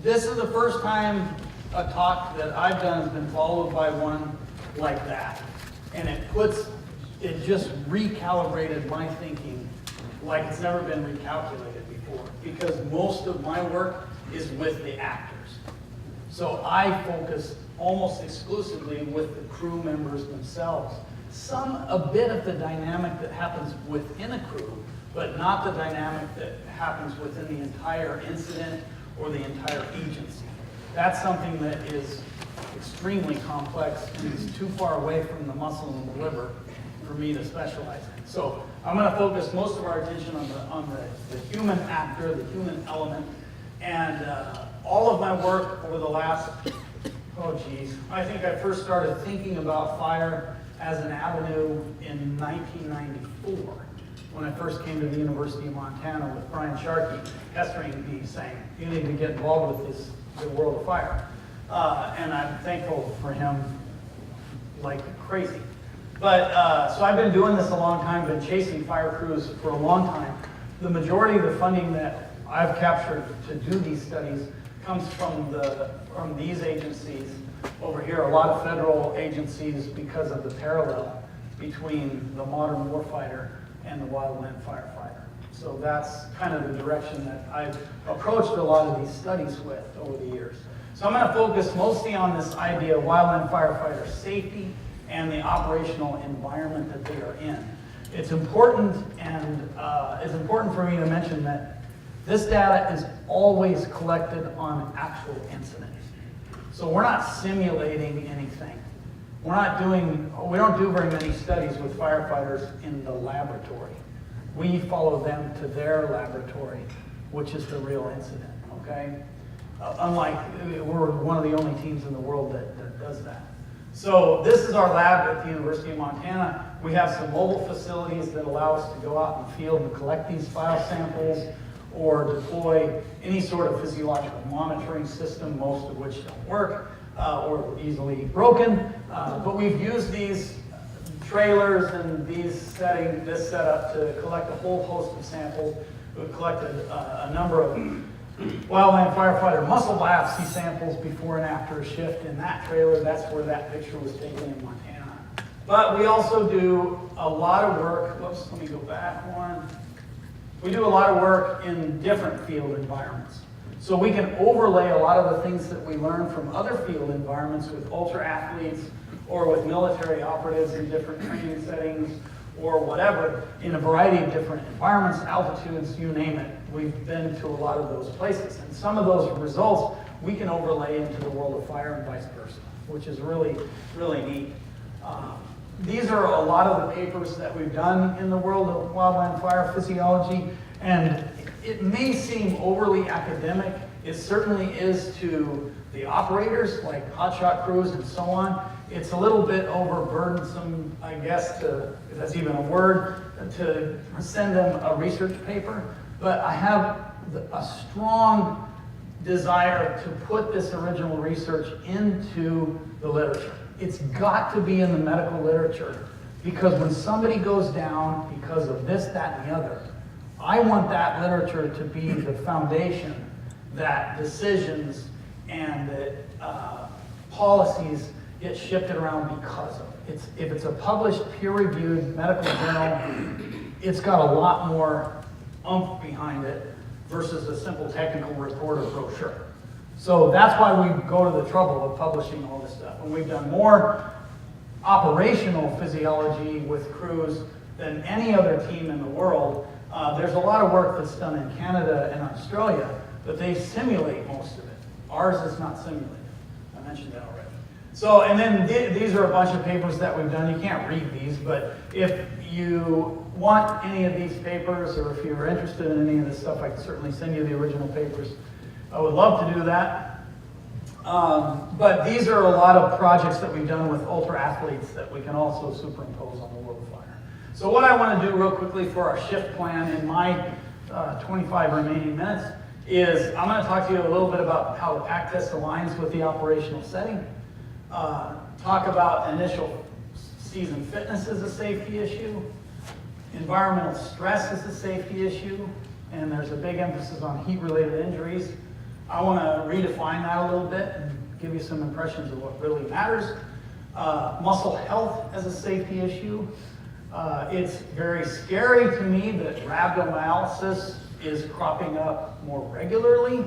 This is the first time a talk that I've done has been followed by one like that. And it just recalibrated my thinking like it's never been recalculated before. Because most of my work is with the actors. So I focus almost exclusively with the crew members themselves. A bit of the dynamic that happens within a crew, but not the dynamic that happens within the entire incident or the entire agency. That's something that is extremely complex and is too far away from the muscle and the liver for me to specialize in. So I'm going to focus most of our attention on the human actor, the human element, and all of my work over the last, I think I first started thinking about fire as an avenue in 1994. When I first came to the University of Montana with Brian Sharkey pestering me saying, you need to get involved with the world of fire. And I'm thankful for him like crazy. But, so I've been doing this a long time, been chasing fire crews for a long time. The majority of the funding that I've captured to do these studies comes from these agencies over here, a lot of federal agencies because of the parallel between the modern warfighter and the wildland firefighter. So that's kind of the direction that I've approached a lot of these studies with over the years. So I'm going to focus mostly on this idea of wildland firefighter safety and the operational environment that they are in. It's important, and it's important for me to mention that this data is always collected on actual incidents. So we're not simulating anything. We don't do very many studies with firefighters in the laboratory. We follow them to their laboratory, which is the real incident, okay? Unlike, we're one of the only teams in the world that does that. So this is our lab at the University of Montana. We have some mobile facilities that allow us to go out in the field and collect these file samples or deploy any sort of physiological monitoring system, most of which don't work or easily broken. But we've used these trailers and this setup to collect a whole host of samples. We've collected a number of wildland firefighter muscle biopsy samples before and after a shift in that trailer. That's where that picture was taken in Montana. But we also do a lot of work. Whoops, let me go back one. We do a lot of work in different field environments. So we can overlay a lot of the things that we learn from other field environments with ultra athletes or with military operatives in different training settings or whatever in a variety of different environments, altitudes, you name it. We've been to a lot of those places. And some of those results we can overlay into the world of fire and vice versa, which is really, really neat. These are a lot of the papers that we've done in the world of wildland fire physiology, and it may seem overly academic. It certainly is to the operators, like hotshot crews and so on. It's a little bit overburdensome, I guess, if that's even a word, to send them a research paper. But I have a strong desire to put this original research into the literature. It's got to be in the medical literature, because when somebody goes down because of this, that, and the other, I want that literature to be the foundation that decisions and that policies get shifted around because of. If it's a published, peer-reviewed medical journal, it's got a lot more oomph behind it versus a simple technical report or brochure. So that's why we go to the trouble of publishing all this stuff. And we've done more operational physiology with crews than any other team in the world. There's a lot of work that's done in Canada and Australia, but they simulate most of it. Ours is not simulated. I mentioned that already. So, and then these are a bunch of papers that we've done. You can't read these, but if you want any of these papers, or if you're interested in any of this stuff, I can certainly send you the original papers. I would love to do that. But these are a lot of projects that we've done with ultra athletes that we can also superimpose on the world of fire. So what I want to do real quickly for our shift plan in my 25 remaining minutes is I'm going to talk to you a little bit about how the pack test aligns with the operational setting. Talk about initial season fitness as a safety issue. Environmental stress is a safety issue. and there's a big emphasis on heat-related injuries. I want to redefine that a little bit and give you some impressions of what really matters. Muscle health as a safety issue. It's very scary to me that rhabdomyolysis is cropping up more regularly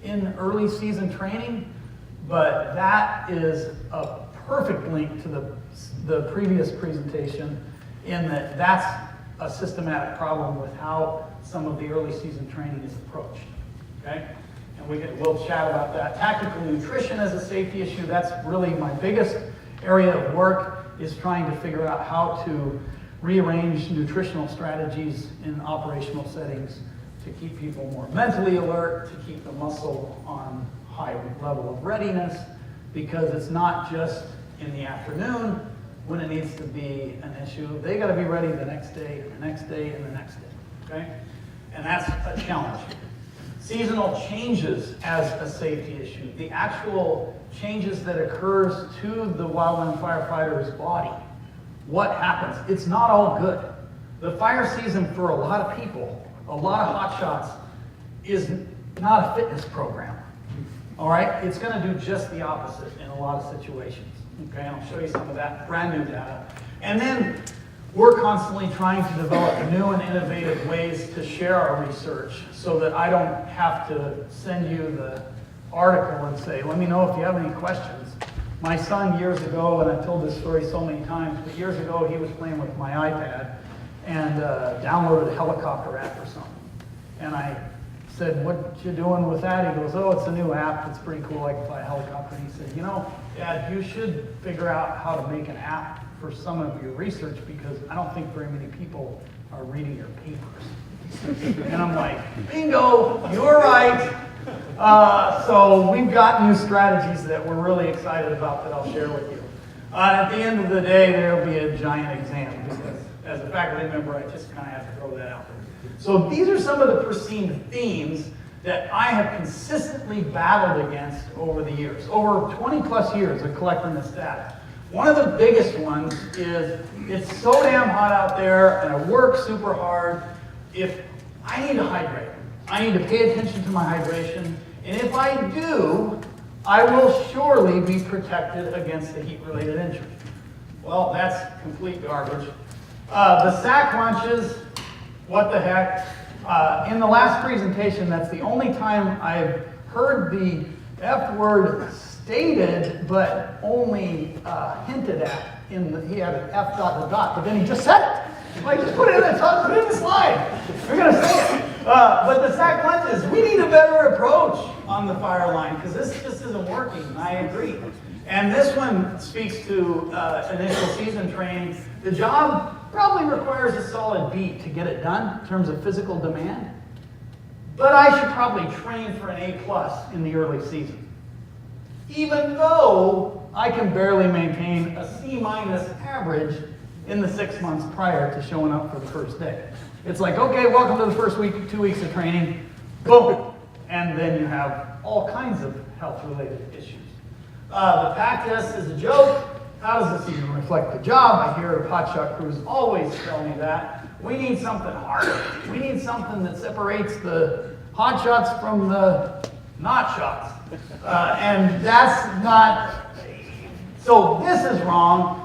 in early season training, but that is a perfect link to the previous presentation in that that's a systematic problem with how some of the early season training is approached, okay? And we'll chat about that. Tactical nutrition as a safety issue, that's really my biggest area of work, is trying to figure out how to rearrange nutritional strategies in operational settings to keep people more mentally alert, to keep the muscle on high level of readiness, because it's not just in the afternoon when it needs to be an issue. They got to be ready the next day, and the next day, and the next day, okay? And that's a challenge. Seasonal changes as a safety issue. The actual changes that occurs to the wildland firefighter's body. What happens? It's not all good. The fire season for a lot of people, a lot of hotshots, is not a fitness program. All right? It's going to do just the opposite in a lot of situations. Okay, and I'll show you some of that brand new data. And then we're constantly trying to develop new and innovative ways to share our research so that I don't have to send you the article and say, let me know if you have any questions. My son years ago, and I've told this story so many times, but years ago he was playing with my iPad and downloaded a helicopter app or something. And I said, what you doing with that? He goes, oh, it's a new app. It's pretty cool. I can fly a helicopter. And he said, you know, Dad, you should figure out how to make an app for some of your research because I don't think very many people are reading your papers. And I'm like, bingo, you're right. So we've got new strategies that we're really excited about that I'll share with you. At the end of the day, there'll be a giant exam because as a faculty member, I just kind of have to throw that out there. So these are some of the perceived themes that I have consistently battled against over the years, over 20 plus years of collecting this data. One of the biggest ones is it's so damn hot out there and I work super hard. If I need to hydrate, I need to pay attention to my hydration, and if I do, I will surely be protected against the heat-related injury. Well, that's complete garbage. The sack lunches, what the heck? In the last presentation, that's the only time I've heard the F word stated, but only hinted at. He had an F dot to dot, but then he just said it. Like, just put it in the top, put it in the slide. We're going to say it. But the sack lunches, we need a better approach on the fire line because this just isn't working. I agree. And this one speaks to initial season training. The job probably requires a solid B to get it done in terms of physical demand. But I should probably train for an A+ in the early season. Even though I can barely maintain a C- average in the 6 months prior to showing up for the first day. It's like, okay, welcome to the first week, 2 weeks of training, boom. And then you have all kinds of health-related issues. The pack test is a joke. How does this even reflect the job? I hear hotshot crews always tell me that. We need something harder. We need something that separates the hot shots from the not shots. And that's not, so this is wrong,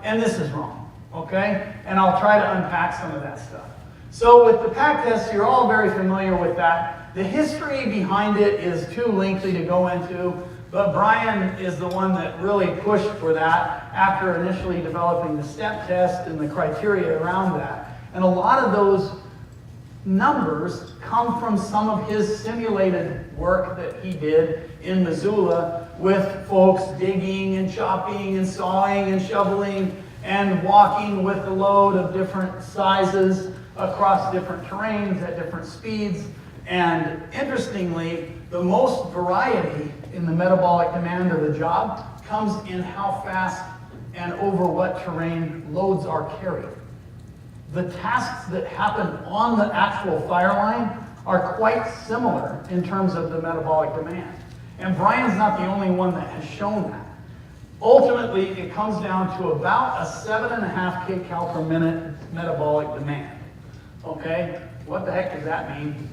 and this is wrong, okay? And I'll try to unpack some of that stuff. So with the pack test, you're all very familiar with that. The history behind it is too lengthy to go into, but Brian is the one that really pushed for that after initially developing the STEP test and the criteria around that. And a lot of those numbers come from some of his simulated work that he did in Missoula with folks digging and chopping and sawing and shoveling and walking with a load of different sizes across different terrains at different speeds. And interestingly, the most variety in the metabolic demand of the job comes in how fast and over what terrain loads are carried. The tasks that happen on the actual fire line are quite similar in terms of the metabolic demand. And Brian's not the only one that has shown that. Ultimately, it comes down to about a 7.5 kcal per minute metabolic demand. Okay, what the heck does that mean?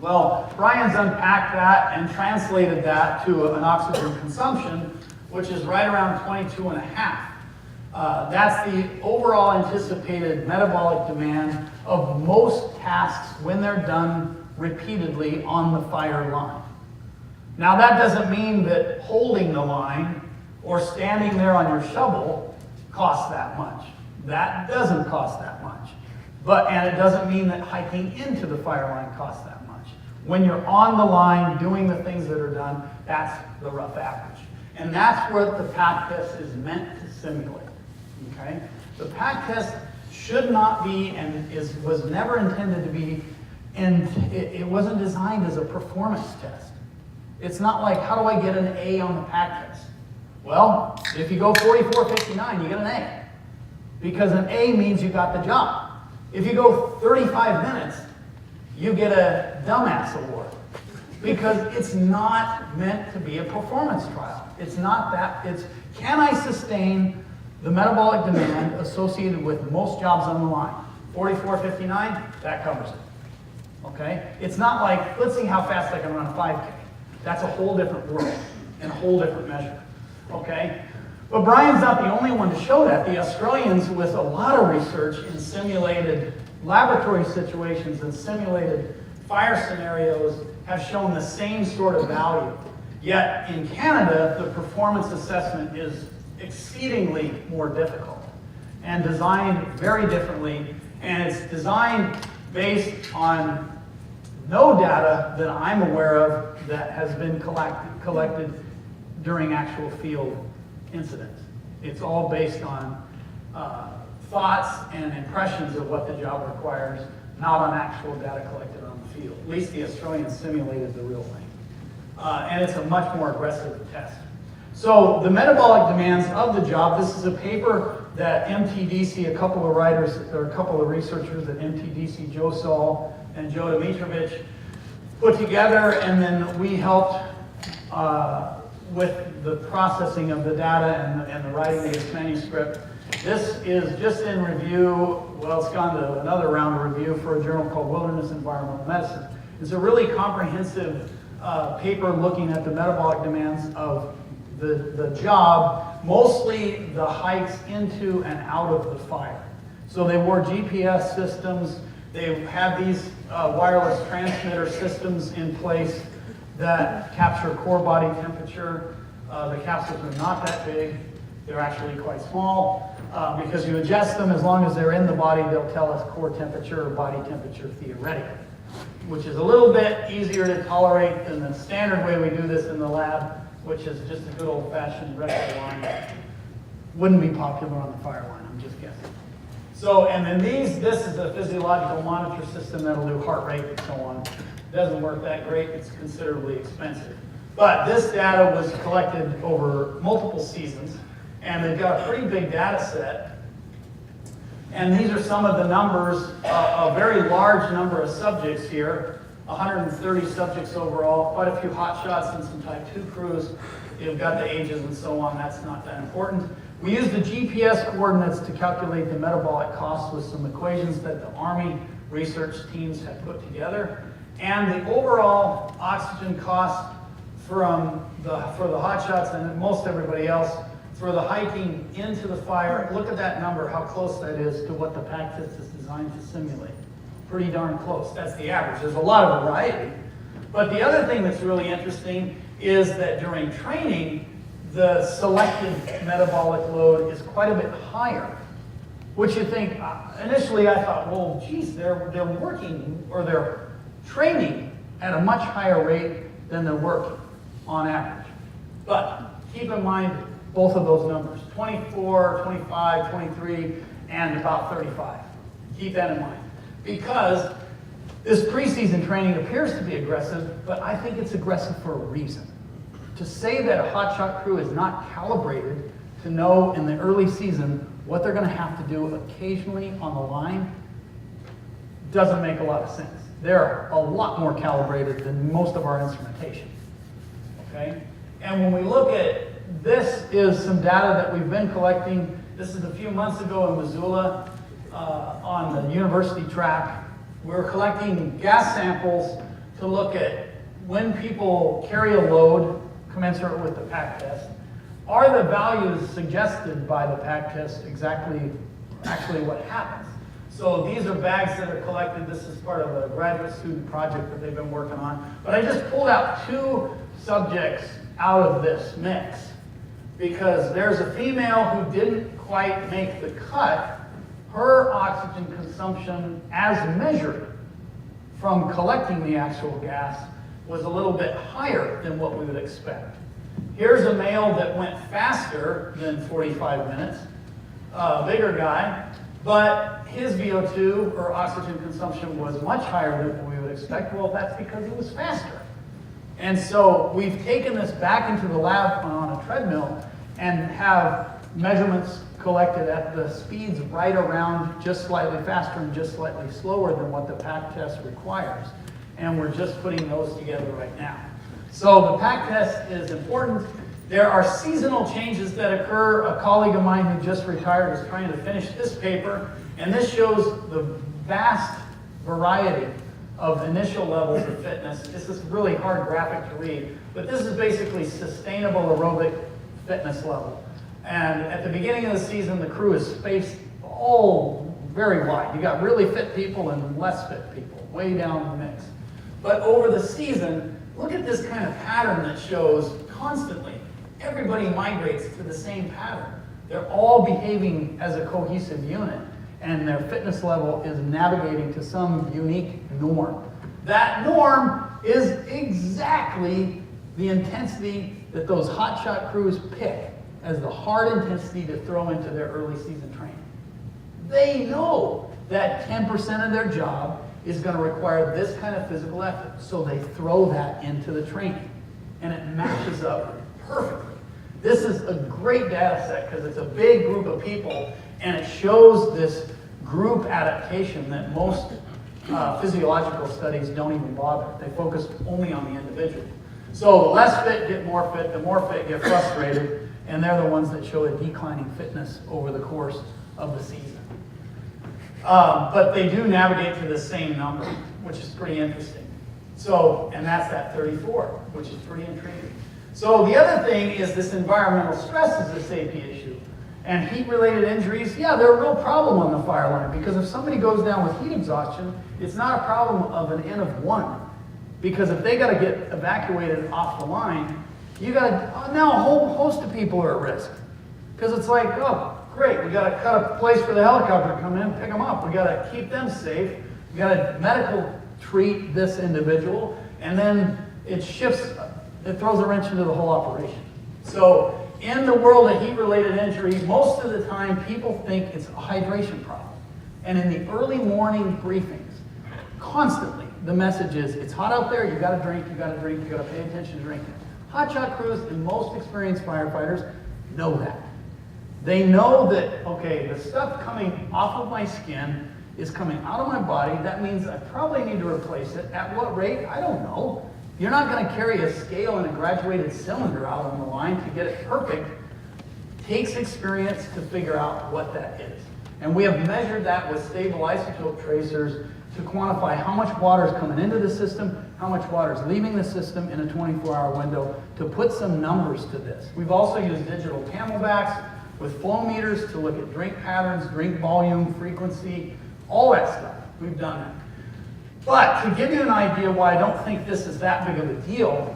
Well, Brian's unpacked that and translated that to an oxygen consumption, which is right around 22 and a half. That's the overall anticipated metabolic demand of most tasks when they're done repeatedly on the fire line. Now that doesn't mean that holding the line or standing there on your shovel costs that much. That doesn't cost that much. And it doesn't mean that hiking into the fire line costs that much. When you're on the line doing the things that are done, that's the rough average. And that's what the pack test is meant to simulate. Okay? The pack test should not be and was never intended to be, and it wasn't designed as a performance test. It's not like, how do I get an A on the pack test? Well, if you go 44.59, you get an A. Because an A means you got the job. If you go 35 minutes, you get a dumbass award. Because it's not meant to be a performance trial. It's not that. It's, can I sustain the metabolic demand associated with most jobs on the line? 44.59, that covers it. Okay? It's not like, let's see how fast I can run a 5K. That's a whole different world and a whole different measure. Okay? But Brian's not the only one to show that. The Australians, with a lot of research in simulated laboratory situations and simulated fire scenarios, have shown the same sort of value. Yet in Canada, the performance assessment is exceedingly more difficult and designed very differently. And it's designed based on no data that I'm aware of that has been collected during actual field incidents. It's all based on thoughts and impressions of what the job requires, not on actual data collected on the field. At least the Australians simulated the real thing. And it's a much more aggressive test. So the metabolic demands of the job, this is a paper that MTDC, a couple of writers, or a couple of researchers at MTDC, Joe Saul and Joe Dimitrovich, put together, and then we helped with the processing of the data and the writing of this manuscript. This is just in review. Well, it's gone to another round of review for a journal called Wilderness Environmental Medicine. It's a really comprehensive paper looking at the metabolic demands of the job, mostly the hikes into and out of the fire. So they wore GPS systems. They had these wireless transmitter systems in place that capture core body temperature. The capsules are not that big. They're actually quite small because you adjust them as long as they're in the body, they'll tell us core temperature or body temperature theoretically, which is a little bit easier to tolerate than the standard way we do this in the lab, which is just a good old-fashioned rectal line. Wouldn't be popular on the fire line, I'm just guessing. So, and then this is a physiological monitor system that'll do heart rate and so on. Doesn't work that great, it's considerably expensive. But this data was collected over multiple seasons, and they've got a pretty big data set. And these are some of the numbers, a very large number of subjects here, 130 subjects overall, quite a few hot shots and some type 2 crews. You've got the ages and so on, that's not that important. We used the GPS coordinates to calculate the metabolic costs with some equations that the Army research teams had put together. And the overall oxygen cost for the hot shots and most everybody else for the hiking into the fire, look at that number, how close that is to what the pack test is designed to simulate. Pretty darn close, that's the average. There's a lot of variety. But the other thing that's really interesting is that during training, the selected metabolic load is quite a bit higher. Which you think, initially I thought, well, geez, they're working, or they're training at a much higher rate than they're working on average. But keep in mind both of those numbers, 24, 25, 23, and about 35. Keep that in mind. Because this preseason training appears to be aggressive, but I think it's aggressive for a reason. To say that a hotshot crew is not calibrated to know in the early season what they're going to have to do occasionally on the line doesn't make a lot of sense. They're a lot more calibrated than most of our instrumentation. Okay? And when we look at this, is some data that we've been collecting. This is a few months ago in Missoula on the university track. we're collecting gas samples to look at when people carry a load commensurate with the pack test. Are the values suggested by the pack test actually what happens? So these are bags that are collected. This is part of a graduate student project that they've been working on. But I just pulled out 2 subjects out of this mix because there's a female who didn't quite make the cut. Her oxygen consumption as measured from collecting the actual gas was a little bit higher than what we would expect. Here's a male that went faster than 45 minutes, a bigger guy, but his VO2 or oxygen consumption was much higher than what we would expect. Well, that's because he was faster. And so we've taken this back into the lab on a treadmill and have measurements collected at the speeds right around just slightly faster and just slightly slower than what the pack test requires. And we're just putting those together right now. So the pack test is important. There are seasonal changes that occur. A colleague of mine who just retired is trying to finish this paper, and this shows the vast variety of initial levels of fitness. This is a really hard graphic to read, but this is basically sustainable aerobic fitness level. And at the beginning of the season, the crew is spaced all very wide. You got really fit people and less fit people, way down the mix. But over the season, look at this kind of pattern that shows constantly everybody migrates to the same pattern. They're all behaving as a cohesive unit, and their fitness level is navigating to some unique norm. That norm is exactly the intensity that those hotshot crews pick as the hard intensity to throw into their early season training. They know that 10% of their job is going to require this kind of physical effort, so they throw that into the training, and it matches up perfectly. This is a great data set because it's a big group of people, and it shows this group adaptation that most physiological studies don't even bother. They focus only on the individual. So the less fit get more fit, the more fit get frustrated, and they're the ones that show a declining fitness over the course of the season. But they do navigate to the same number, which is pretty interesting. So, and that's that 34, which is pretty intriguing. So the other thing is this environmental stress is a safety issue. And heat-related injuries, yeah, they're a real problem on the fire line, because if somebody goes down with heat exhaustion, it's not a problem of an N of 1. Because if they got to get evacuated off the line, you got to, now a whole host of people are at risk. Because it's like, oh, great, we got to cut a place for the helicopter to come in, pick them up. We got to keep them safe. We got to medical treat this individual, and then it shifts, it throws a wrench into the whole operation. So in the world of heat-related injury, most of the time people think it's a hydration problem. And in the early morning briefings, constantly the message is, it's hot out there, you got to drink, you got to drink, you got to pay attention to drinking. Hotshot crews and most experienced firefighters know that. They know that, okay, the stuff coming off of my skin is coming out of my body. That means I probably need to replace it. At what rate? I don't know. You're not going to carry a scale and a graduated cylinder out on the line to get it perfect. It takes experience to figure out what that is. And we have measured that with stable isotope tracers to quantify how much water is coming into the system, how much water is leaving the system in a 24-hour window, to put some numbers to this. We've also used digital camelbacks with flow meters to look at drink patterns, drink volume, frequency, all that stuff. We've done that. But to give you an idea why I don't think this is that big of a deal,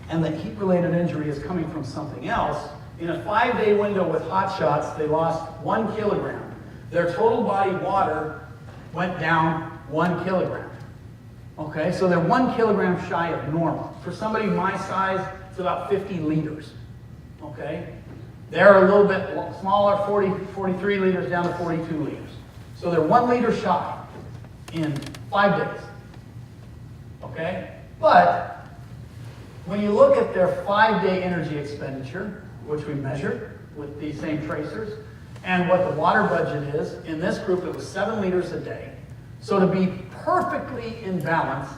and that heat-related injury is coming from something else, in a 5-day window with hot shots, they lost 1 kilogram. Their total body water went down 1 kilogram. Okay, so they're 1 kilogram shy of normal. For somebody my size, it's about 50 liters. Okay? They're a little bit smaller, 43 liters down to 42 liters. So they're 1 liter shy in 5 days. Okay? But when you look at their 5-day energy expenditure, which we measured with these same tracers, and what the water budget is, in this group it was 7 liters a day. So to be perfectly in balance,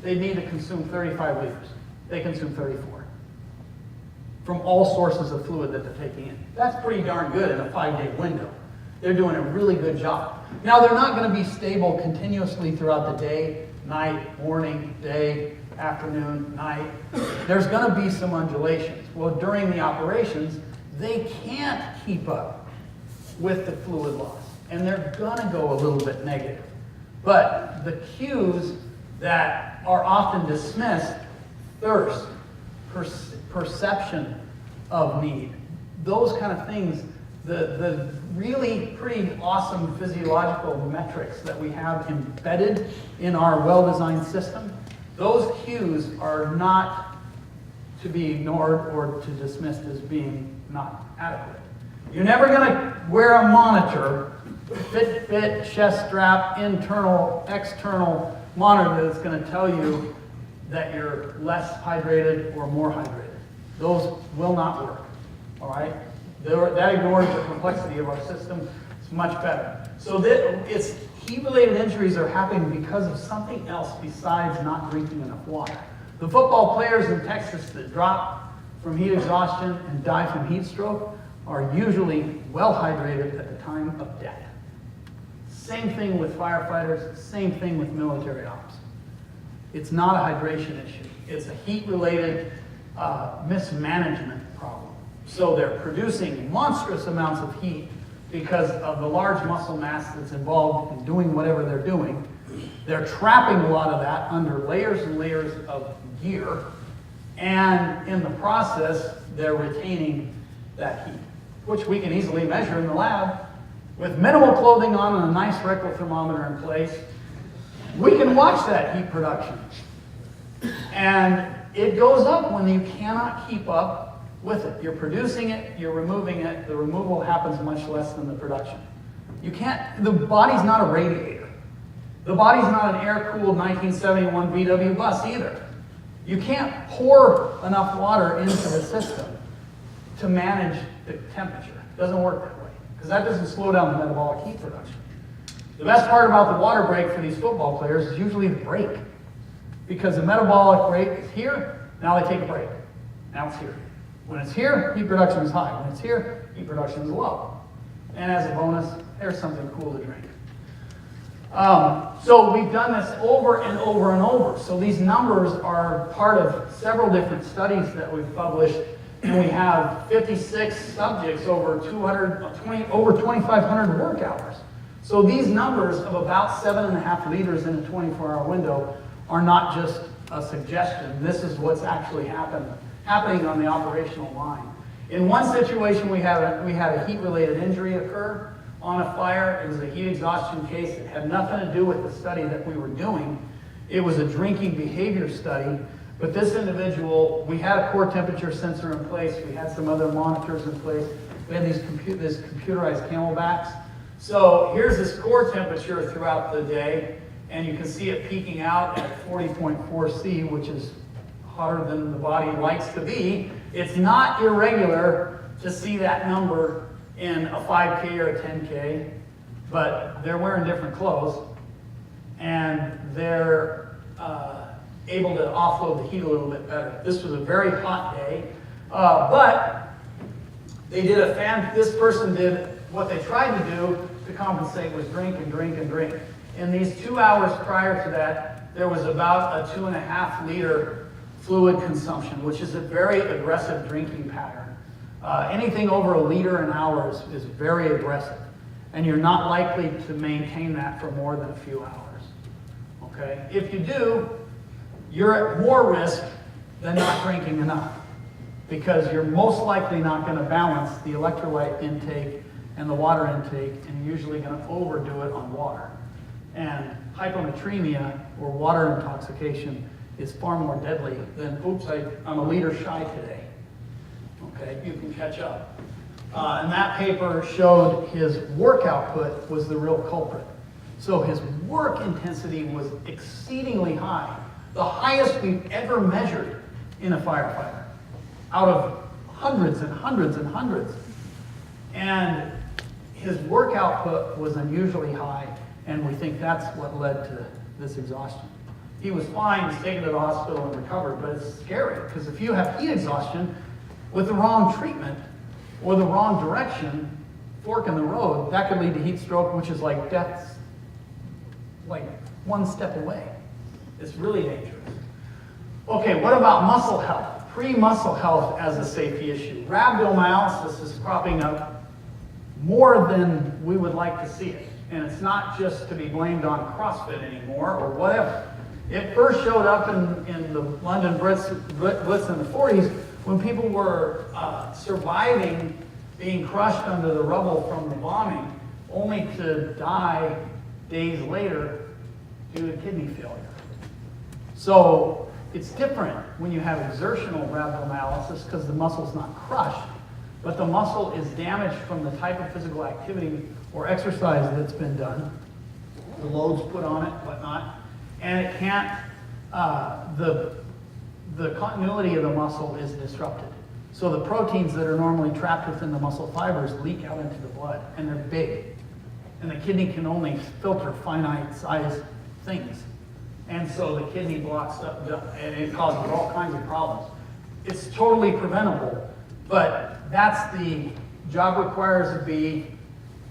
they need to consume 35 liters. They consume 34 from all sources of fluid that they're taking in. That's pretty darn good in a 5-day window. They're doing a really good job. Now, they're not going to be stable continuously throughout the day, night, morning, day, afternoon, night. There's going to be some undulations. Well, during the operations, they can't keep up with the fluid loss, and they're going to go a little bit negative. But the cues that are often dismissed, thirst, perception of need, those kind of things, the really pretty awesome physiological metrics that we have embedded in our well-designed system, those cues are not to be ignored or to dismissed as being not adequate. You're never going to wear a monitor, Fitbit, chest strap, internal, external monitor that's going to tell you that you're less hydrated or more hydrated. Those will not work, all right? That ignores the complexity of our system. It's much better. So it's heat-related injuries are happening because of something else besides not drinking enough water. The football players in Texas that drop from heat exhaustion and die from heat stroke are usually well hydrated at the time of death. Same thing with firefighters, same thing with military ops. It's not a hydration issue. It's a heat-related mismanagement problem. So they're producing monstrous amounts of heat because of the large muscle mass that's involved in doing whatever they're doing. They're trapping a lot of that under layers and layers of gear, and in the process, they're retaining that heat, which we can easily measure in the lab. With minimal clothing on and a nice rectal thermometer in place, we can watch that heat production. And it goes up when you cannot keep up with it. You're producing it, you're removing it, the removal happens much less than the production. You can't, the body's not a radiator. The body's not an air-cooled 1971 VW bus either. You can't pour enough water into the system to manage the temperature. It doesn't work that way, because that doesn't slow down the metabolic heat production. The best part about the water break for these football players is usually the break, because the metabolic rate is here, now they take a break. Now it's here. When it's here, heat production is high. When it's here, heat production is low. And as a bonus, there's something cool to drink. So we've done this over and over and over. So these numbers are part of several different studies that we've published, and we have 56 subjects over 2,500 work hours. So these numbers of about 7.5 liters in a 24-hour window are not just a suggestion. This is what's actually happening on the operational line. In one situation, we had a heat-related injury occur on a fire. It was a heat exhaustion case. It had nothing to do with the study that we were doing. It was a drinking behavior study. But this individual, we had a core temperature sensor in place. We had some other monitors in place. We had this computerized camelbacks. So here's this core temperature throughout the day, and you can see it peaking out at 40.4 C, which is hotter than the body likes to be. It's not irregular to see that number in a 5K or a 10K, but they're wearing different clothes, and they're able to offload the heat a little bit better. This was a very hot day, but they did this person did what they tried to do to compensate was drink and drink and drink. In these 2 hours prior to that, there was about a 2.5 liter fluid consumption, which is a very aggressive drinking pattern. Anything over a liter an hour is very aggressive, and you're not likely to maintain that for more than a few hours. Okay? If you do, you're at more risk than not drinking enough, because you're most likely not going to balance the electrolyte intake and the water intake, and you're usually going to overdo it on water. And hyponatremia, or water intoxication, is far more deadly than, oops, I'm a liter shy today. Okay, you can catch up. And that paper showed his work output was the real culprit. So his work intensity was exceedingly high, the highest we've ever measured in a firefighter, out of hundreds and hundreds and hundreds. And his work output was unusually high, and we think that's what led to this exhaustion. He was fine, he's taken to the hospital and recovered, but it's scary, because if you have heat exhaustion with the wrong treatment or the wrong direction, fork in the road, that could lead to heat stroke, which is like death's like one step away. It's really dangerous. Okay, what about muscle health? Pre-muscle health as a safety issue. Rhabdomyolysis is cropping up more than we would like to see it. And it's not just to be blamed on CrossFit anymore or whatever. It first showed up in the London Blitz in the 40s when people were surviving being crushed under the rubble from the bombing, only to die days later due to kidney failure. So it's different when you have exertional rhabdomyolysis because the muscle's not crushed, but the muscle is damaged from the type of physical activity or exercise that's been done, the loads put on it, whatnot, and it can't, the continuity of the muscle is disrupted. So the proteins that are normally trapped within the muscle fibers leak out into the blood, and they're big. And the kidney can only filter finite sized things. And so the kidney blocks up, and it causes all kinds of problems. It's totally preventable, but that's the job requires a B,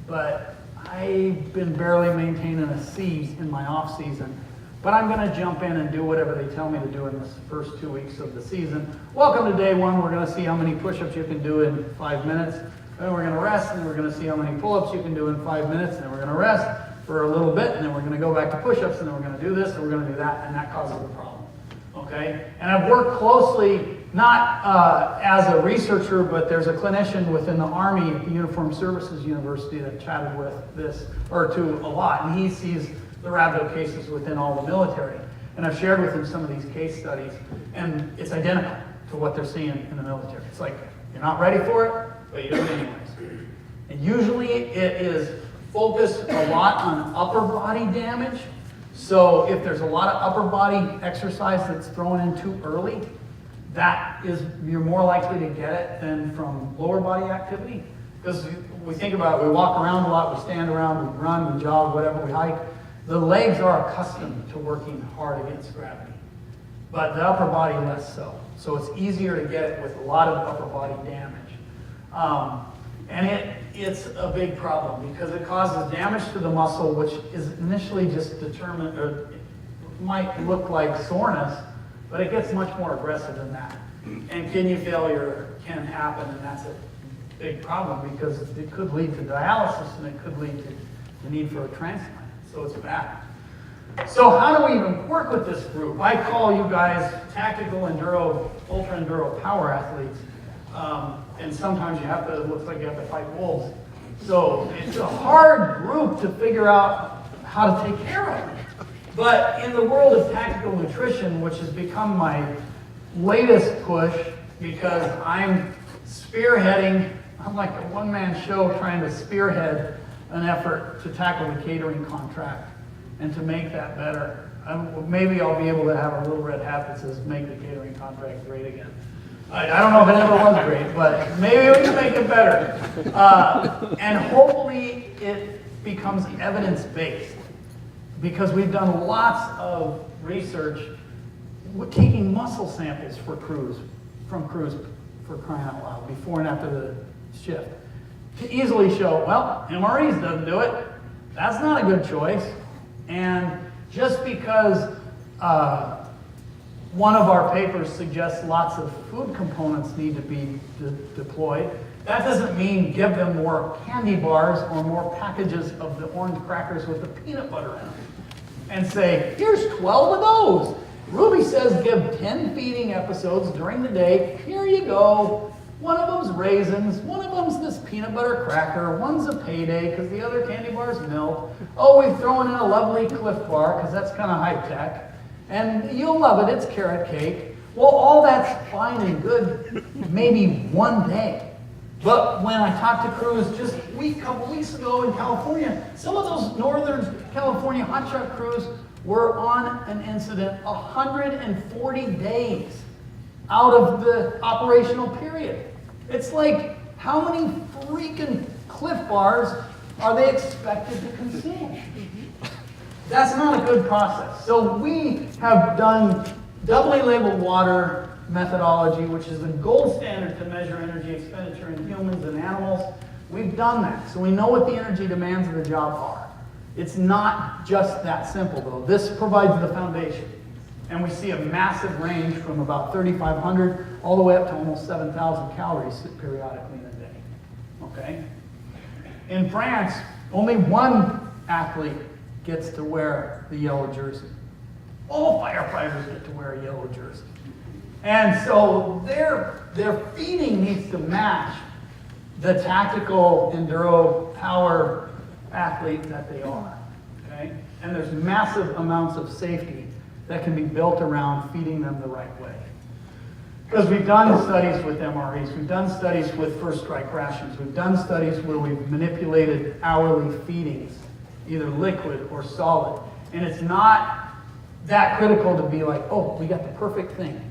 but I've been barely maintaining a C in my off season. But I'm going to jump in and do whatever they tell me to do in this first 2 weeks of the season. Welcome to day one. We're going to see how many push-ups you can do in 5 minutes. Then we're going to rest, and we're going to see how many pull-ups you can do in 5 minutes. And then we're going to rest for a little bit, and then we're going to go back to push-ups, and then we're going to do this, and we're going to do that, and that causes the problem. Okay? And I've worked closely, not as a researcher, but there's a clinician within the Army Uniformed Services University that chatted with this, or to a lot, and he sees the rhabdo cases within all the military. And I've shared with him some of these case studies, and it's identical to what they're seeing in the military. It's like, you're not ready for it, but you do it anyways. And usually it is focused a lot on upper body damage. So if there's a lot of upper body exercise that's thrown in too early, that is, you're more likely to get it than from lower body activity. Because we think about it, we walk around a lot, we stand around, we run, we jog, whatever, we hike. The legs are accustomed to working hard against gravity, but the upper body less so. So it's easier to get it with a lot of upper body damage. And it's a big problem because it causes damage to the muscle, which is initially just determined, or it might look like soreness, but it gets much more aggressive than that. And kidney failure can happen, and that's a big problem because it could lead to dialysis and it could lead to the need for a transplant. So it's bad. So how do we even work with this group? I call you guys tactical enduro, ultra enduro power athletes. And sometimes you have to, it looks like you have to fight wolves. So it's a hard group to figure out how to take care of. But in the world of tactical nutrition, which has become my latest push, because I'm spearheading, I'm like a one-man show trying to spearhead an effort to tackle the catering contract and to make that better. Maybe I'll be able to have a little red hat that says make the catering contract great again. I don't know if it ever was great, but maybe we can make it better. And hopefully it becomes evidence-based, because we've done lots of research taking muscle samples for crews, from crews, for crying out loud, before and after the shift, to easily show, well, MREs doesn't do it. That's not a good choice. And just because one of our papers suggests lots of food components need to be deployed, that doesn't mean give them more candy bars or more packages of the orange crackers with the peanut butter in them. And say, here's 12 of those. Ruby says give 10 feeding episodes during the day. Here you go. One of them's raisins, one of them's this peanut butter cracker, one's a payday because the other candy bar's milk. Oh, we've thrown in a lovely Cliff Bar because that's kind of high tech. And you'll love it, it's carrot cake. Well, all that's fine and good, maybe one day. But when I talked to crews just a couple weeks ago in California, some of those Northern California hotshot crews were on an incident 140 days out of the operational period. It's like, how many freaking Cliff Bars are they expected to consume? That's not a good process. So we have done doubly labeled water methodology, which is the gold standard to measure energy expenditure in humans and animals. We've done that, so we know what the energy demands of the job are. It's not just that simple, though. This provides the foundation. And we see a massive range from about 3,500 all the way up to almost 7,000 calories periodically in a day. Okay? In France, only one athlete gets to wear the yellow jersey. All firefighters get to wear a yellow jersey. And so their feeding needs to match the tactical enduro power athlete that they are. Okay? And there's massive amounts of safety that can be built around feeding them the right way. Because we've done studies with MREs, we've done studies with first strike rations, we've done studies where we've manipulated hourly feedings, either liquid or solid. And it's not that critical to be like, oh, we got the perfect thing.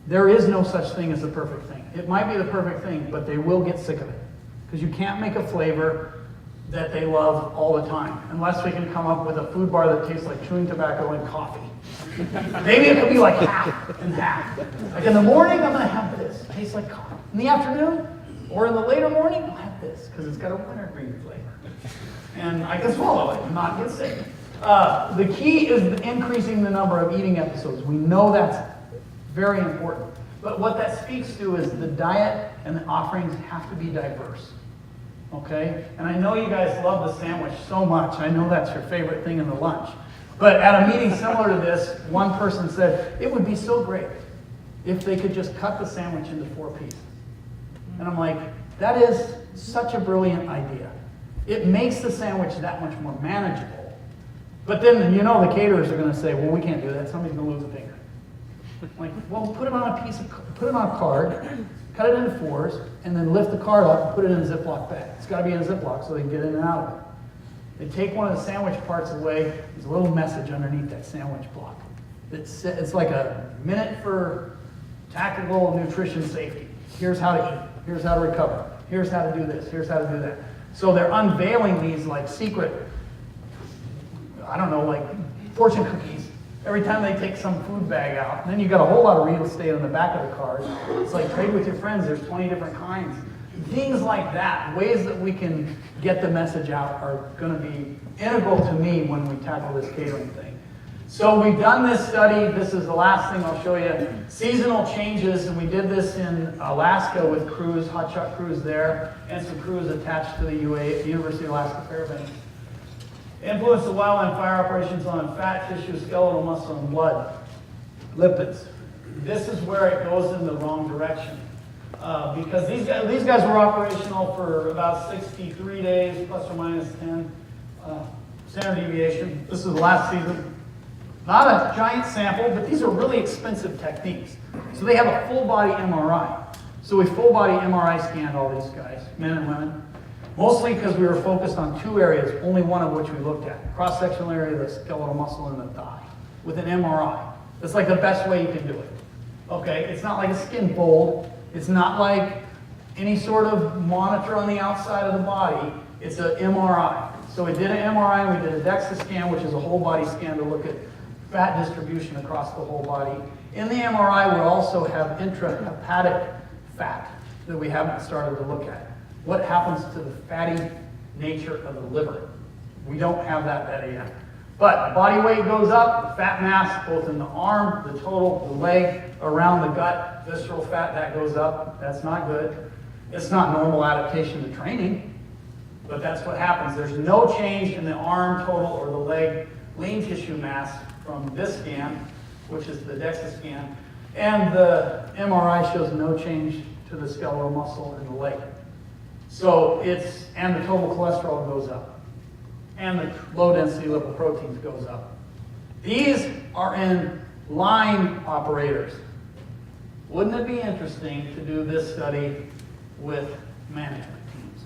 There is no such thing as the perfect thing. It might be the perfect thing, but they will get sick of it. Because you can't make a flavor that they love all the time, unless we can come up with a food bar that tastes like chewing tobacco and coffee. Maybe it could be like half and half. Like in the morning, I'm going to have this. It tastes like coffee. In the afternoon, or in the later morning, I'll have this, because it's got a wintergreen flavor. And I can swallow it and not get sick. The key is increasing the number of eating episodes. We know that's very important. But what that speaks to is the diet and the offerings have to be diverse. Okay? And I know you guys love the sandwich so much. I know that's your favorite thing in the lunch. But at a meeting similar to this, one person said, it would be so great if they could just cut the sandwich into 4 pieces. And I'm like, that is such a brilliant idea. It makes the sandwich that much more manageable. But then, you know, the caterers are going to say, well, we can't do that. Somebody's going to lose a finger. Like, well, put it on a card, cut it into 4s, and then lift the card up and put it in a Ziploc bag. It's got to be in a Ziploc so they can get in and out of it. They take one of the sandwich parts away. There's a little message underneath that sandwich block. It's like a minute for tactical nutrition safety. Here's how to eat. Here's how to recover. Here's how to do this. Here's how to do that. So they're unveiling these like secret, I don't know, like fortune cookies every time they take some food bag out. And then you've got a whole lot of real estate on the back of the card. It's like trade with your friends. There's 20 different kinds. Things like that, ways that we can get the message out, are going to be integral to me when we tackle this catering thing. So we've done this study. This is the last thing I'll show you. Seasonal changes, and we did this in Alaska with crews, hotshot crews there, and some crews attached to the University of Alaska Fairbanks. Influence of wildland fire operations on fat tissue, skeletal muscle, and blood. Lipids. This is where it goes in the wrong direction. Because these guys were operational for about 63 days, plus or minus 10 standard deviation. This is the last season. Not a giant sample, but these are really expensive techniques. So they have a full body MRI. So we full body MRI scanned all these guys, men and women. Mostly because we were focused on 2 areas, only one of which we looked at. Cross-sectional area of the skeletal muscle in the thigh with an MRI. That's like the best way you can do it. Okay, it's not like a skin fold. It's not like any sort of monitor on the outside of the body. It's an MRI. So we did an MRI and we did a DEXA scan, which is a whole body scan to look at fat distribution across the whole body. In the MRI, we also have intrahepatic fat that we haven't started to look at. What happens to the fatty nature of the liver? We don't have that data yet. But body weight goes up, fat mass, both in the arm, the total, the leg, around the gut, visceral fat, that goes up. That's not good. It's not normal adaptation to training, but that's what happens. There's no change in the arm total or the leg lean tissue mass from this scan, which is the DEXA scan, and the MRI shows no change to the skeletal muscle in the leg. So and the total cholesterol goes up, and the low density lipoproteins goes up. These are in line operators. Wouldn't it be interesting to do this study with management teams?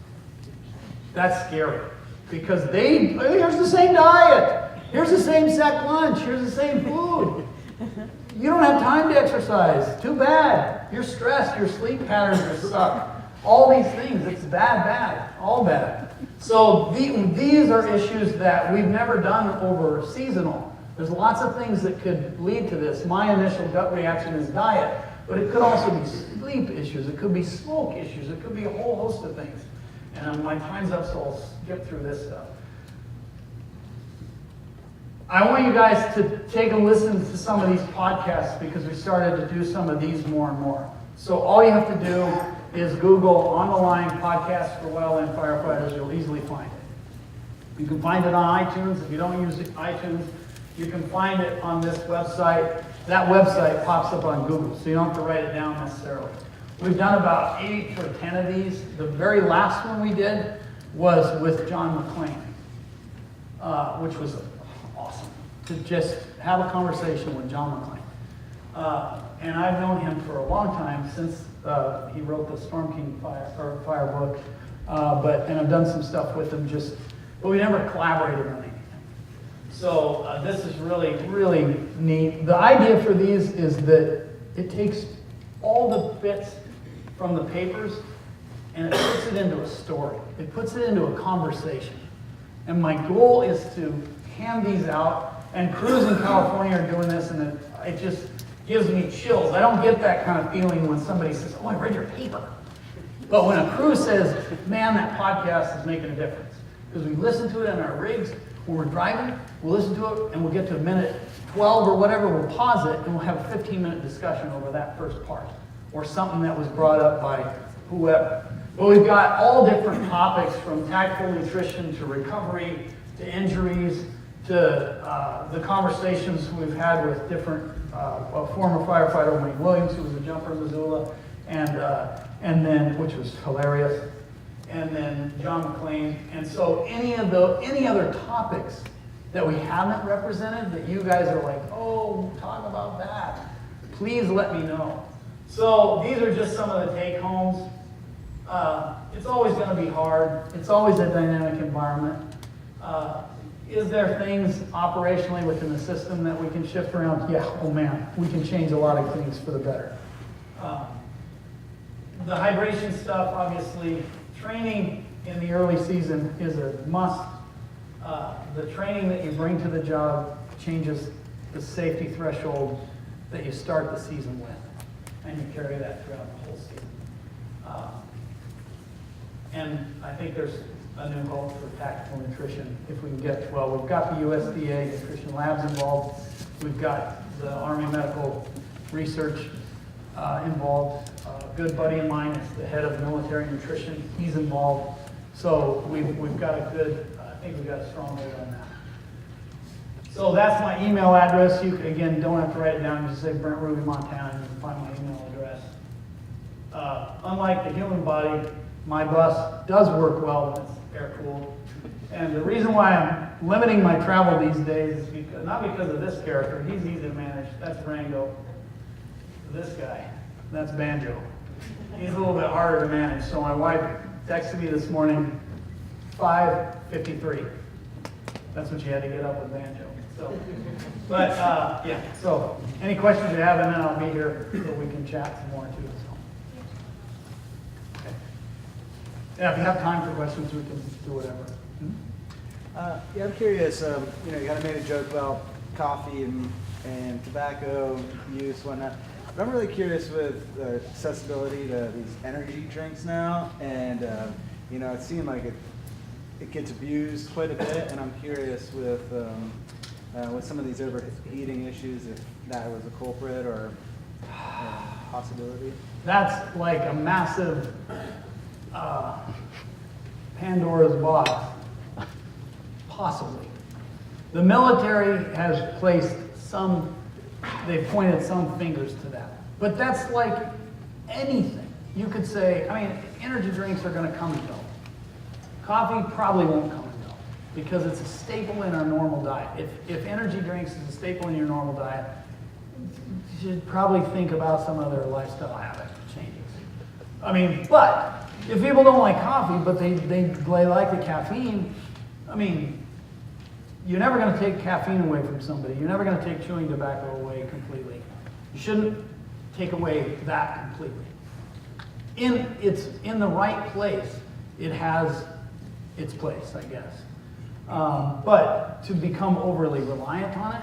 That's scary, because here's the same diet, here's the same sec lunch, here's the same food. You don't have time to exercise. Too bad. You're stressed. Your sleep patterns are sucked. All these things, it's bad, all bad. So these are issues that we've never done over seasonal. There's lots of things that could lead to this. My initial gut reaction is diet, but it could also be sleep issues. It could be smoke issues. It could be a whole host of things. And my time's up, so I'll skip through this stuff. I want you guys to take a listen to some of these podcasts because we started to do some of these more and more. So all you have to do is Google On the Line Podcast for Wildland Firefighters. You'll easily find it. You can find it on iTunes. If you don't use iTunes, you can find it on this website. That website pops up on Google, so you don't have to write it down necessarily. We've done about 8 or 10 of these. The very last one we did was with John McClain, which was awesome, to just have a conversation with John McClain. And I've known him for a long time, since he wrote the Storm King Fire book, and I've done some stuff with him, but we never collaborated on anything. So this is really, really neat. The idea for these is that it takes all the bits from the papers and it puts it into a story. It puts it into a conversation. And my goal is to hand these out, and crews in California are doing this, and it just gives me chills. I don't get that kind of feeling when somebody says, oh, I read your paper. But when a crew says, man, that podcast is making a difference. Because we listen to it in our rigs, when we're driving, we'll listen to it, and we'll get to minute 12 or whatever, we'll pause it, and we'll have a 15-minute discussion over that first part, or something that was brought up by whoever. But we've got all different topics, from tactical nutrition to recovery to injuries to the conversations we've had with different a former firefighter, Wayne Williams, who was a jumper in Missoula, and then, which was hilarious, and then John McClain. And so any other topics that we haven't represented that you guys are like, oh, talk about that, please let me know. So these are just some of the take-homes. It's always going to be hard. It's always a dynamic environment. Is there things operationally within the system that we can shift around? Yeah, oh man, we can change a lot of things for the better. The hydration stuff, obviously, training in the early season is a must. The training that you bring to the job changes the safety threshold that you start the season with, and you carry that throughout the whole season. And I think there's a new hope for tactical nutrition if we can get, well, we've got the USDA Nutrition Labs involved. We've got the Army Medical Research involved. A good buddy of mine is the head of military nutrition. He's involved. So we've got a good, I think we've got a strong hold on that. So that's my email address. You, again, don't have to write it down. You just say Brent Ruby, Montana, and you can find my email address. Unlike the human body, my bus does work well when it's air-cooled. And the reason why I'm limiting my travel these days is because, not because of this character. He's easy to manage. That's Rango. This guy, that's Banjo. He's a little bit harder to manage. So my wife texted me this morning, 5:53. That's when she had to get up with Banjo. So, but yeah. So any questions you have, and then I'll be here so we can chat some more too. Yeah, if you have time for questions, we can do whatever. Yeah, I'm curious. You kind of made a joke about coffee and tobacco use, whatnot. But I'm really curious with accessibility to these energy drinks now, and it seemed like it gets abused quite a bit. And I'm curious with some of these overheating issues, if that was a culprit or a possibility. That's like a massive Pandora's box, possibly. The military has placed they've pointed some fingers to that. But that's like anything. You could say, energy drinks are going to come and go. Coffee probably won't come and go because it's a staple in our normal diet. If energy drinks is a staple in your normal diet, you should probably think about some other lifestyle habit changes. But if people don't like coffee, but they like the caffeine, you're never going to take caffeine away from somebody. You're never going to take chewing tobacco away completely. You shouldn't take away that completely. It's in the right place. It has its place, I guess. But to become overly reliant on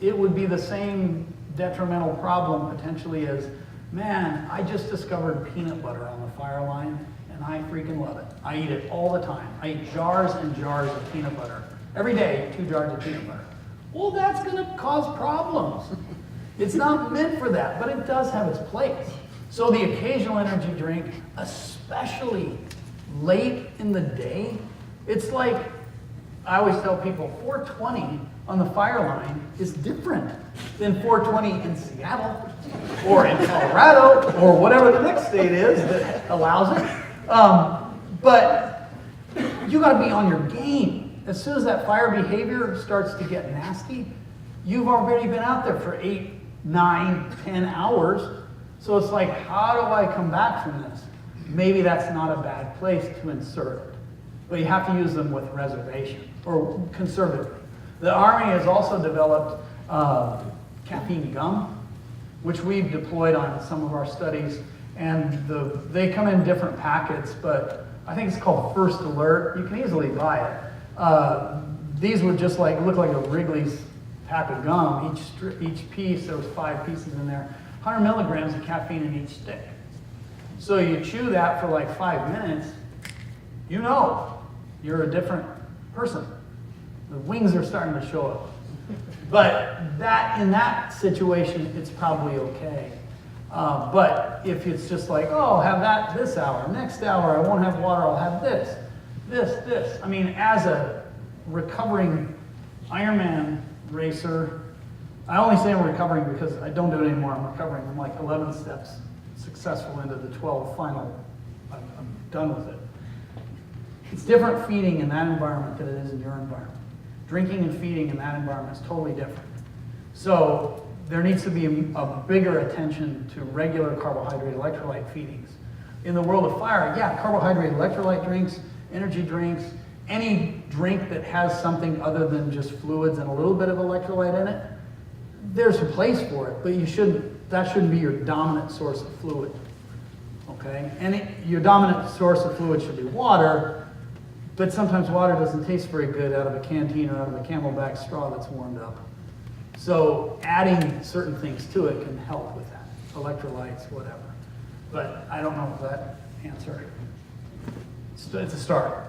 it would be the same detrimental problem potentially as, man, I just discovered peanut butter on the fire line, and and I freaking love it. I eat it all the time. I eat jars and jars of peanut butter. Every day, 2 jars of peanut butter. Well, that's going to cause problems. It's not meant for that, but it does have its place. So the occasional energy drink, especially late in the day, it's like, I always tell people, 420 on the fire line is different than 420 in Seattle or in Colorado or whatever the next state is that allows it. But you got to be on your game. As soon as that fire behavior starts to get nasty, you've already been out there for 8, 9, 10 hours. So it's like, how do I come back from this? Maybe that's not a bad place to insert it. But you have to use them with reservation or conservatively. The Army has also developed caffeine gum, which we've deployed on some of our studies. And they come in different packets, but I think it's called First Alert. You can easily buy it. These would just look like a Wrigley's pack of gum. Each piece, there was 5 pieces in there. 100 milligrams of caffeine in each stick. So you chew that for like 5 minutes, you know you're a different person. The wings are starting to show up. But in that situation, it's probably okay. But if it's just like, oh, I'll have that this hour, next hour I won't have water, I'll have this. I mean, as a recovering Ironman racer, I only say I'm recovering because I don't do it anymore. I'm recovering. I'm like 11 steps successful into the 12 final. I'm done with it. It's different feeding in that environment than it is in your environment. Drinking and feeding in that environment is totally different. So there needs to be a bigger attention to regular carbohydrate electrolyte feedings. In the world of fire, yeah, carbohydrate electrolyte drinks, energy drinks, any drink that has something other than just fluids and a little bit of electrolyte in it, there's a place for it, but that shouldn't be your dominant source of fluid, okay? And your dominant source of fluid should be water, but sometimes water doesn't taste very good out of a canteen or out of a Camelback straw that's warmed up. So adding certain things to it can help with that, electrolytes, whatever. But I don't know if that answer. It's a start.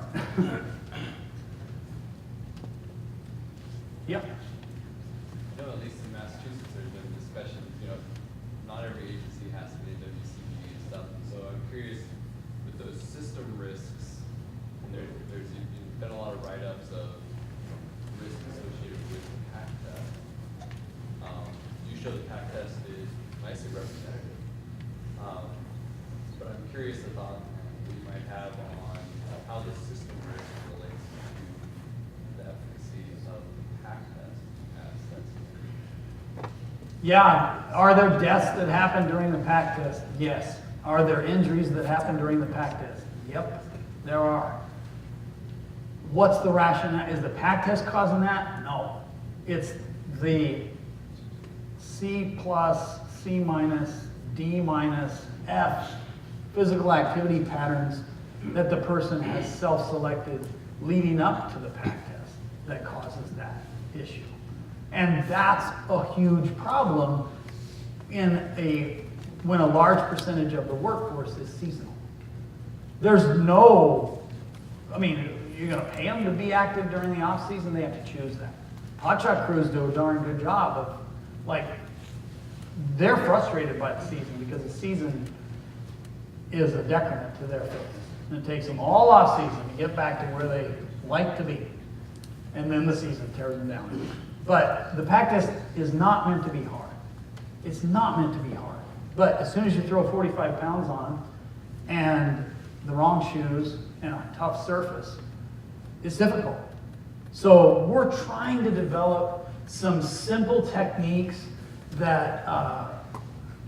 Yep. I know at least in Massachusetts there's been discussion, not every agency has to be a WCB and stuff. So I'm curious, with those system risks, and there's been a lot of write-ups of risks associated with the PAC test. You show the PAC test is nicely representative. But I'm curious about what you might have on how the system risk relates to the efficacy of the PAC test as that's. Yeah. Are there deaths that happen during the PAC test? Yes. Are there injuries that happen during the PAC test? Yep, there are. What's the rationale? Is the PAC test causing that? No. It's the C+, C-, D-, F physical activity patterns that the person has self-selected leading up to the PAC test that causes that issue. And that's a huge problem when a large percentage of the workforce is seasonal. There's you're gonna pay them to be active during the off season, they have to choose that. Hotshot crews do a darn good job of, they're frustrated by the season because the season is a decrement to their fitness. And it takes them all off season to get back to where they like to be. And then the season tears them down. But the PAC test is not meant to be hard. It's not meant to be hard. But as soon as you throw 45 pounds on and the wrong shoes and a tough surface, it's difficult. So we're trying to develop some simple techniques that,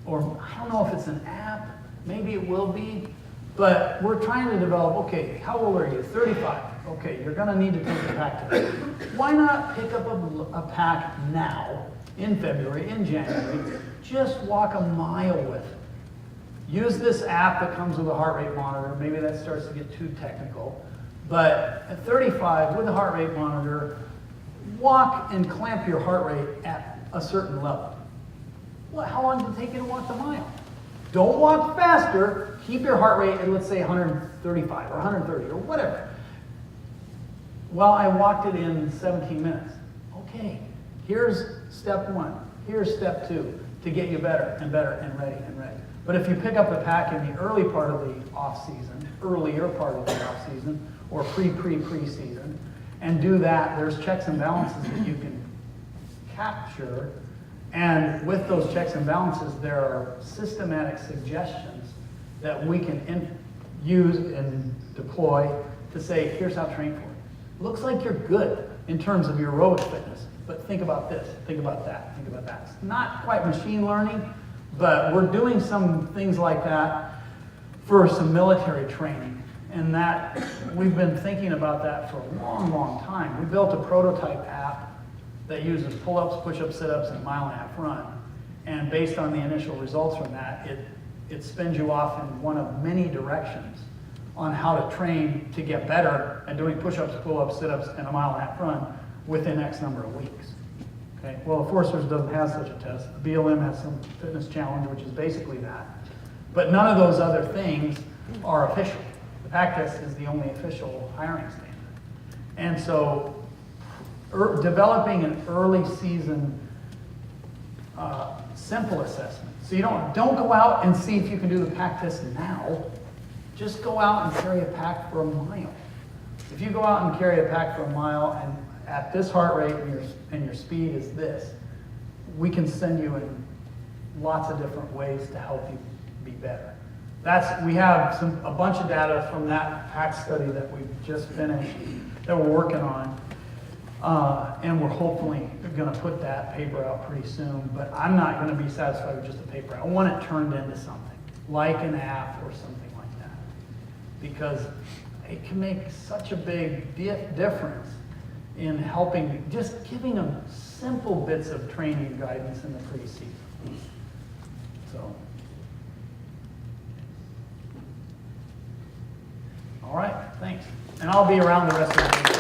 or I don't know if it's an app, maybe it will be, but we're trying to develop, okay, how old are you? 35. Okay, you're gonna need to take the PAC test. Why not pick up a pack now, in February, in January, just walk a mile with it. Use this app that comes with a heart rate monitor. Maybe that starts to get too technical. But at 35, with a heart rate monitor, walk and clamp your heart rate at a certain level. Well, how long does it take you to walk the mile? Don't walk faster. Keep your heart rate at, let's say, 135 or 130 or whatever. Well, I walked it in 17 minutes. Okay, here's step 1. Here's step 2 to get you better and better and ready and ready. But if you pick up the pack in the early part of the off-season, earlier part of the off-season, or pre-season, and do that, there's checks and balances that you can capture. And with those checks and balances, there are systematic suggestions that we can use and deploy to say, here's how to train for it. Looks like you're good in terms of your aerobic fitness, but think about this, think about that, think about that. It's not quite machine learning, but we're doing some things like that for some military training. And that, we've been thinking about that for a long, long time. We built a prototype app that uses pull-ups, push-ups, sit-ups, and a 1.5 mile run. And based on the initial results from that, it spins you off in one of many directions on how to train to get better at doing push-ups, pull-ups, sit-ups, and a 1.5 mile run within X number of weeks. Okay. Well, the Foresters doesn't have such a test. The BLM has some fitness challenge, which is basically that. But none of those other things are official. The PAC test is the only official hiring standard. And so developing an early season simple assessment. So you don't go out and see if you can do the PAC test now. Just go out and carry a pack for a mile. If you go out and carry a pack for a mile and at this heart rate and your speed is this, we can send you in lots of different ways to help you be better. We have a bunch of data from that PAC study that we've just finished that we're working on. And we're hopefully going to put that paper out pretty soon, but I'm not going to be satisfied with just a paper. I want it turned into something, like an app or something like that, because it can make such a big difference in helping, just giving them simple bits of training guidance in the pre-season. So, all right, thanks. And I'll be around the rest of the day.